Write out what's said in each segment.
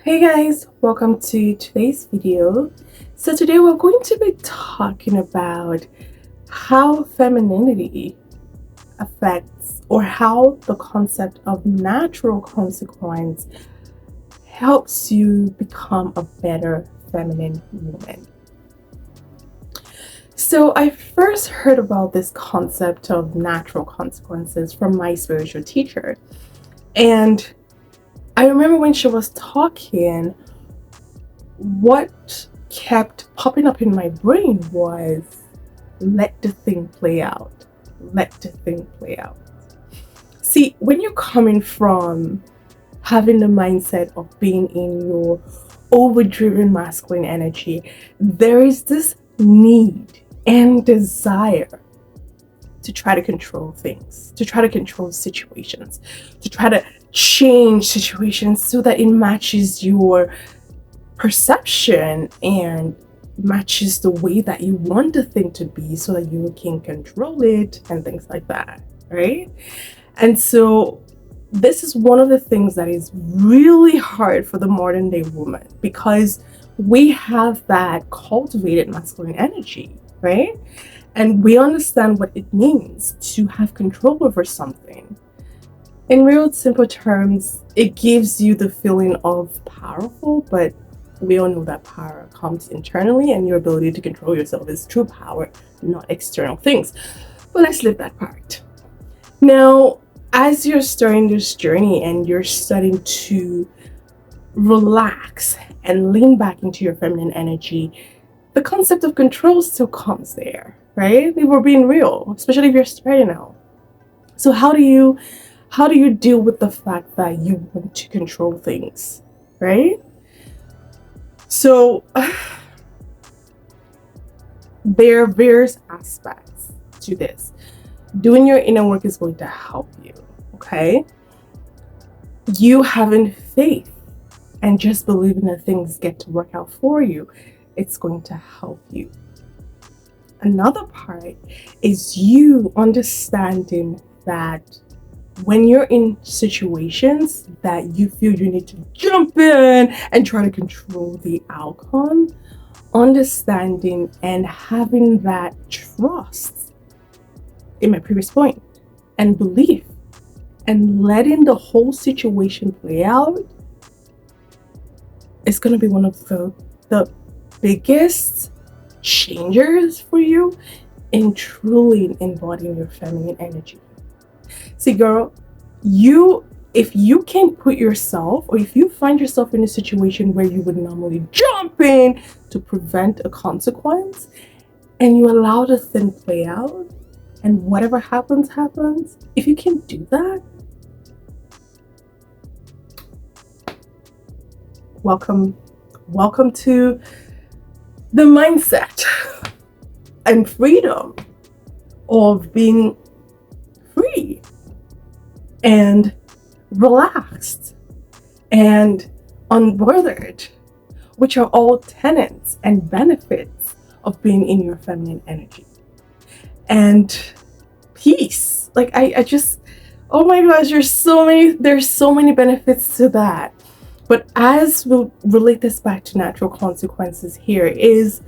Hey guys, welcome to today's video. So today we're going to be talking about how femininity affects or how the concept of natural consequence helps you become a better feminine woman. So I first heard about this concept of natural consequences from my spiritual teacher, and I remember when she was talking, what kept popping up in my brain was let the thing play out. Let the thing play out. See, when you're coming from having the mindset of being in your overdriven masculine energy, there is this need and desire to try to control things, to try to control situations, to try to change situations so that it matches your perception and matches the way that you want the thing to be so that you can control it and things like that, right? And so this is one of the things that is really hard for the modern day woman because we have that cultivated masculine energy, right? And we understand what it means to have control over something. In real simple terms, it gives you the feeling of powerful, but we all know that power comes internally and your ability to control yourself is true power, not external things. But let's leave that part. Now, as you're starting this journey and you're starting to relax and lean back into your feminine energy, the concept of control still comes there, right? If we're being real, especially if you're starting out. So how do you deal with the fact that you want to control things, right? So there are various aspects to this. Doing your inner work is going to help you, okay? You having faith and just believing that things get to work out for you, it's going to help you. Another part is you understanding that when you're in situations that you feel you need to jump in and try to control the outcome, understanding and having that trust in my previous point and belief and letting the whole situation play out is going to be one of the biggest changers for you in truly embodying your feminine energy. See, girl, if you can put yourself, or if you find yourself in a situation where you would normally jump in to prevent a consequence, and you allow the thing play out, and whatever happens, if you can do that, welcome to the mindset and freedom of being free and relaxed and unbothered, which are all tenets and benefits of being in your feminine energy. And peace. Like I just, oh my gosh, there's so many benefits to that. But as we'll relate this back to natural consequences here is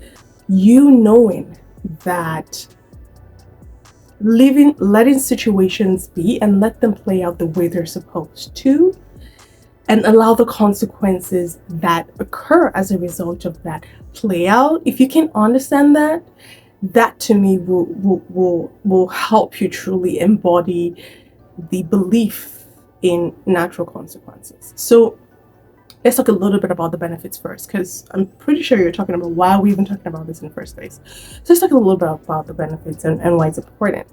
you knowing that letting situations be and let them play out the way they're supposed to, and allow the consequences that occur as a result of that play out. If you can understand that, that to me will help you truly embody the belief in natural consequences. So let's talk a little bit about the benefits first, because I'm pretty sure you're talking about why are we even talking about this in the first place. So let's talk a little bit about the benefits and why it's important.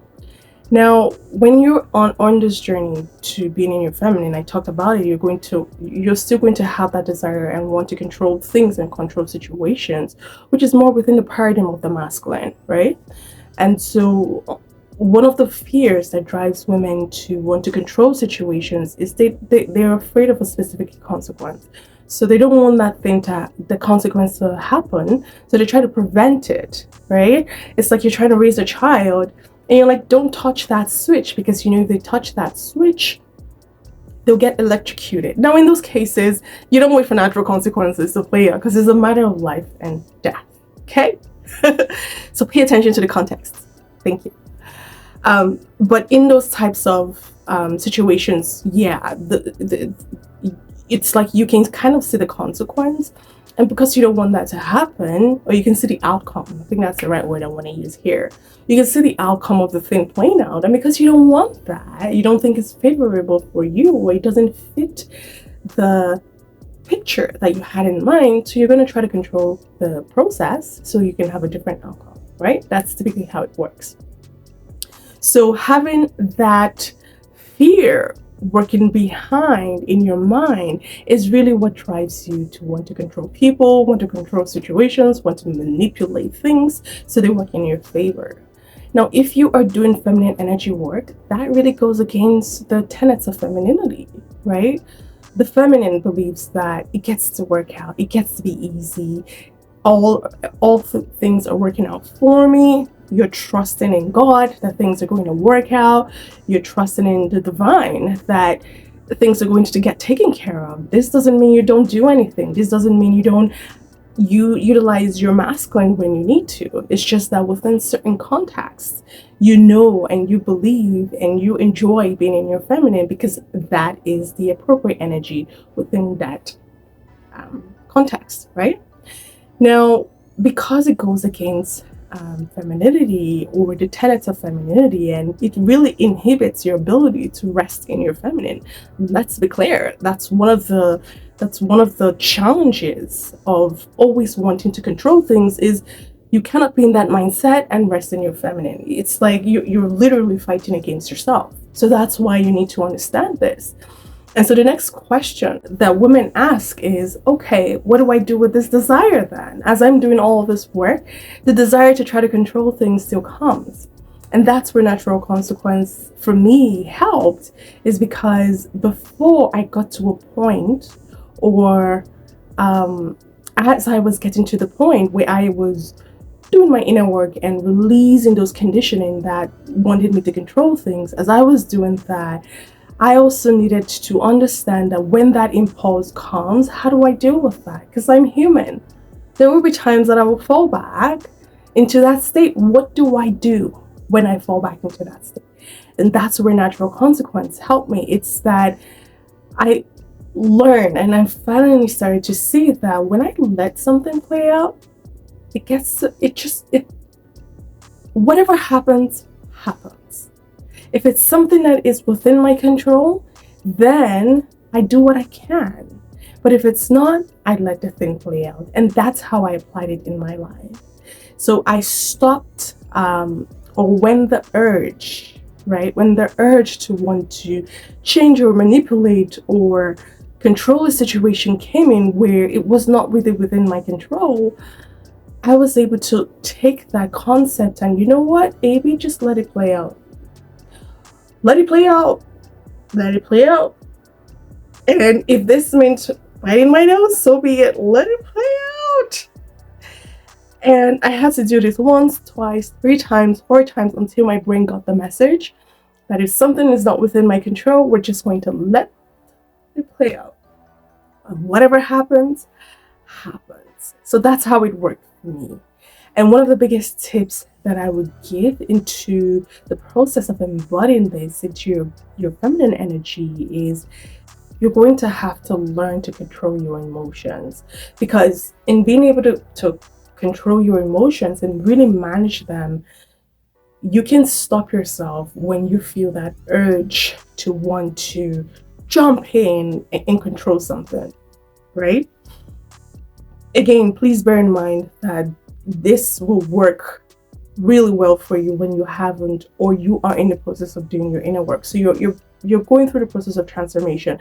Now, when you're on this journey to being in your feminine, I talked about it, you're still going to have that desire and want to control things and control situations, which is more within the paradigm of the masculine, right? And so one of the fears that drives women to want to control situations is they're afraid of a specific consequence. So they don't want the consequence to happen. So they try to prevent it, right? It's like you're trying to raise a child and you're like, don't touch that switch, because if they touch that switch, they'll get electrocuted. Now, in those cases, you don't wait for natural consequences to play out because it's a matter of life and death. Okay? So pay attention to the context. Thank you. But in those types of situations, yeah, it's like you can kind of see the consequence. And because you don't want that to happen, or you can see the outcome, I think that's the right word I want to use here. You can see the outcome of the thing playing out. And because you don't want that, you don't think it's favorable for you, or it doesn't fit the picture that you had in mind, so you're going to try to control the process so you can have a different outcome, right? That's typically how it works. So having that fear working behind in your mind is really what drives you to want to control people, want to control situations, want to manipulate things so they work in your favor. Now, if you are doing feminine energy work, that really goes against the tenets of femininity, right? The feminine believes that it gets to work out, it gets to be easy, all things are working out for me. You're trusting in God that things are going to work out. You're trusting in the divine that things are going to get taken care of. This doesn't mean you don't do anything. This doesn't mean you utilize your masculine when you need to. It's just that within certain contexts, you know and you believe and you enjoy being in your feminine because that is the appropriate energy within that context, right? Now, because it goes against femininity or the tenets of femininity, and it really inhibits your ability to rest in your feminine. Let's be clear, that's one of the challenges of always wanting to control things, is you cannot be in that mindset and rest in your feminine. It's like you're literally fighting against yourself. So that's why you need to understand this. And so the next question that women ask is, okay, what do I do with this desire then? As I'm doing all of this work, the desire to try to control things still comes. And that's where natural consequence for me helped, is because before I got to a point, or as I was getting to the point where I was doing my inner work and releasing those conditioning that wanted me to control things, as I was doing that, I also needed to understand that when that impulse comes, how do I deal with that? Because I'm human. There will be times that I will fall back into that state. What do I do when I fall back into that state? And that's where natural consequence helped me. It's that I learned and I finally started to see that when I let something play out, whatever happens, happens. If it's something that is within my control, then I do what I can. But if it's not, I let the thing play out. And that's how I applied it in my life. So I stopped, or when the urge to want to change or manipulate or control a situation came in where it was not really within my control, I was able to take that concept and, you know what, AB, just let it play out. Let it play out. Let it play out. And if this meant biting my nose, so be it. Let it play out. And I had to do this once, twice, 3 times, 4 times until my brain got the message that if something is not within my control, we're just going to let it play out. And whatever happens, happens. So that's how it worked for me. And one of the biggest tips that I would give into the process of embodying this into your feminine energy is you're going to have to learn to control your emotions. Because in being able to control your emotions and really manage them, you can stop yourself when you feel that urge to want to jump in and control something, right? Again, please bear in mind that this will work really well for you when you haven't, or you are in the process of doing your inner work. So you're going through the process of transformation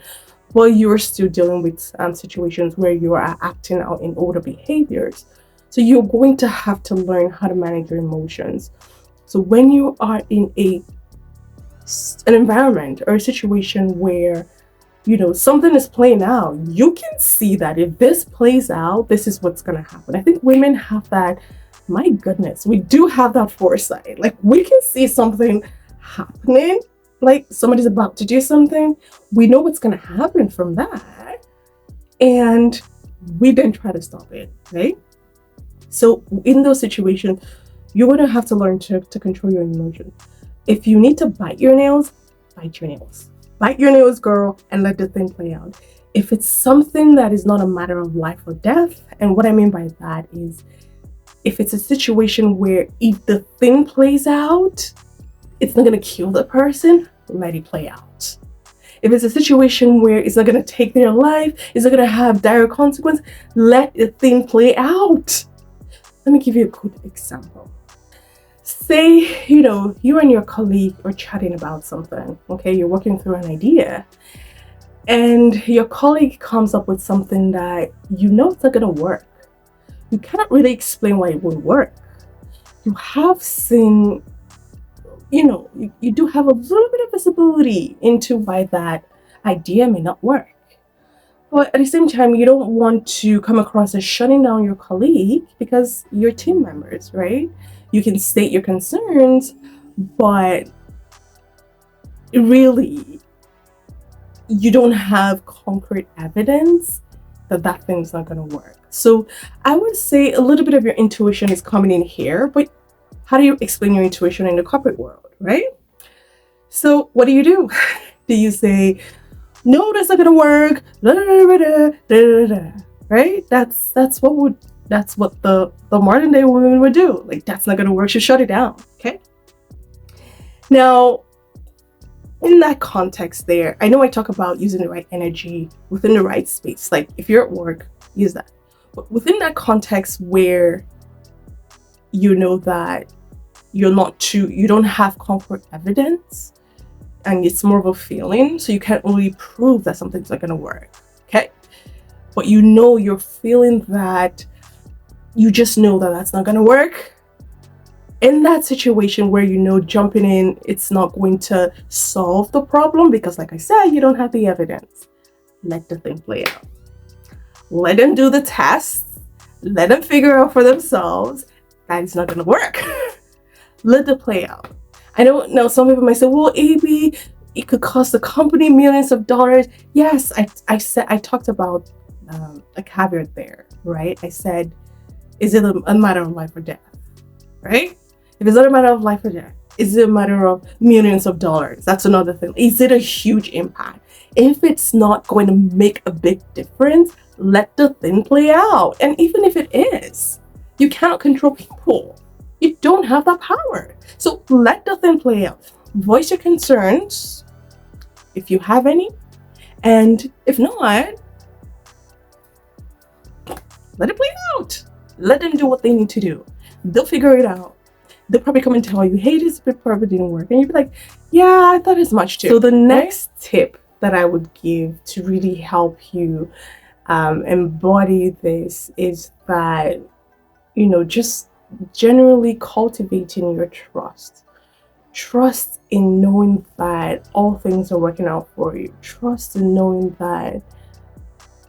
while you're still dealing with situations where you are acting out in older behaviors. So you're going to have to learn how to manage your emotions. So when you are in an environment or a situation where something is playing out, you can see that if this plays out, this is what's going to happen. I think women have that, my goodness, we do have that foresight. Like, we can see something happening like somebody's about to do something, we know what's going to happen from that, and we then try to stop it, right? So in those situations, you're going to have to learn to control your emotions. If you need to bite your nails, bite your nails. Bite your nails, girl, and let the thing play out. If it's something that is not a matter of life or death, and what I mean by that is, if it's a situation where if the thing plays out, it's not going to kill the person, let it play out. If it's a situation where it's not going to take their life, it's not going to have dire consequence, let the thing play out. Let me give you a good example. Say, you and your colleague are chatting about something, okay? You're working through an idea, and your colleague comes up with something that it's not going to work. You cannot really explain why it won't work. You have seen, you do have a little bit of visibility into why that idea may not work. But at the same time, you don't want to come across as shutting down your colleague because you're team members, right? You can state your concerns, but really, you don't have concrete evidence that thing's not going to work. So I would say a little bit of your intuition is coming in here, but how do you explain your intuition in the corporate world, right? So what do? Do you say, no, that's not gonna work, right? That's what the modern day woman would do. Like, that's not gonna work, she'll shut it down. Okay. Now, in that context there, I know I talk about using the right energy within the right space. Like, if you're at work, use that. But within that context where you know that you don't have concrete evidence, and it's more of a feeling, so you can't really prove that something's not going to work, okay? But you're feeling that, you just know that that's not going to work. In that situation where jumping in, it's not going to solve the problem because, like I said, you don't have the evidence. Let the thing play out. Let them do the tests. Let them figure out for themselves that it's not going to work. Let it play out. I don't know, some people might say, well, AB, it could cost the company millions of dollars. Yes, I talked about a caveat there, right? I said, is it a matter of life or death, right? If it's not a matter of life or death, is it a matter of millions of dollars? That's another thing. Is it a huge impact? If it's not going to make a big difference, let the thing play out. And even if it is, you cannot control people. You don't have that power. So let the thing play out. Voice your concerns, if you have any. And if not, let it play out. Let them do what they need to do. They'll figure it out. They'll probably come and tell you, hey, this bit probably didn't work. And you'll be like, yeah, I thought as much too. So the next tip that I would give to really help you embody this is that, just generally cultivating your trust in knowing that all things are working out for you, trust in knowing that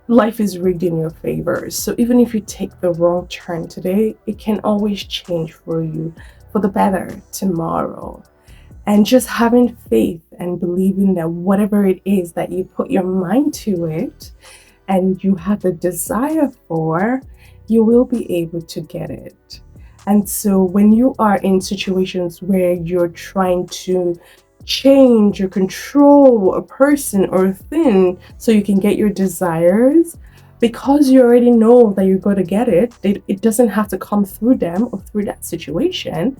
life is rigged in your favor. So even if you take the wrong turn today, it can always change for you for the better tomorrow. And just having faith and believing that whatever it is that you put your mind to it and you have the desire for, you will be able to get it. And so when you are in situations where you're trying to change or control a person or a thing so you can get your desires, because you already know that you're going to get it, it doesn't have to come through them or through that situation.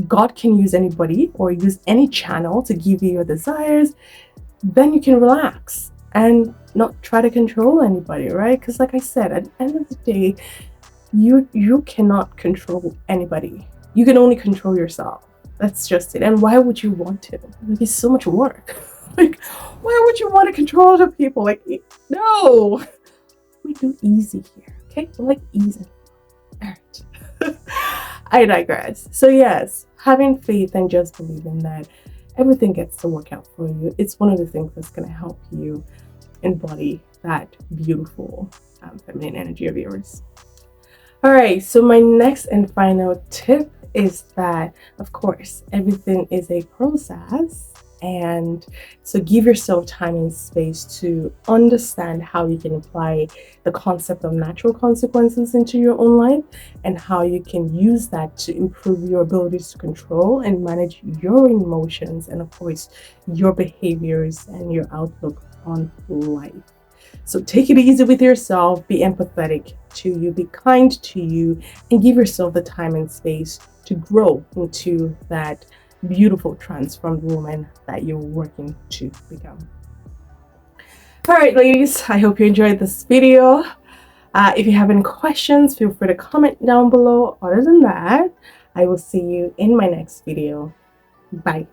God can use anybody or use any channel to give you your desires. Then you can relax and not try to control anybody, right? Because like I said, at the end of the day, you cannot control anybody. You can only control yourself. That's just it. And why would you want to? Like, it's so much work. Like, why would you want to control other people? Like, no. We do easy here, okay? We like easy. All right. I digress. So yes, having faith and just believing that everything gets to work out for you. It's one of the things that's going to help you embody that beautiful feminine energy of yours. All right, so my next and final tip is that, of course, everything is a process And so give yourself time and space to understand how you can apply the concept of natural consequences into your own life, and how you can use that to improve your abilities to control and manage your emotions, and of course your behaviors and your outlook on life. So take it easy with yourself, be empathetic to you, be kind to you, and give yourself the time and space to grow into that beautiful transformed woman that you're working to become. All right, ladies, I hope you enjoyed this video. If you have any questions, feel free to comment down below. Other than that, I will see you in my next video. Bye.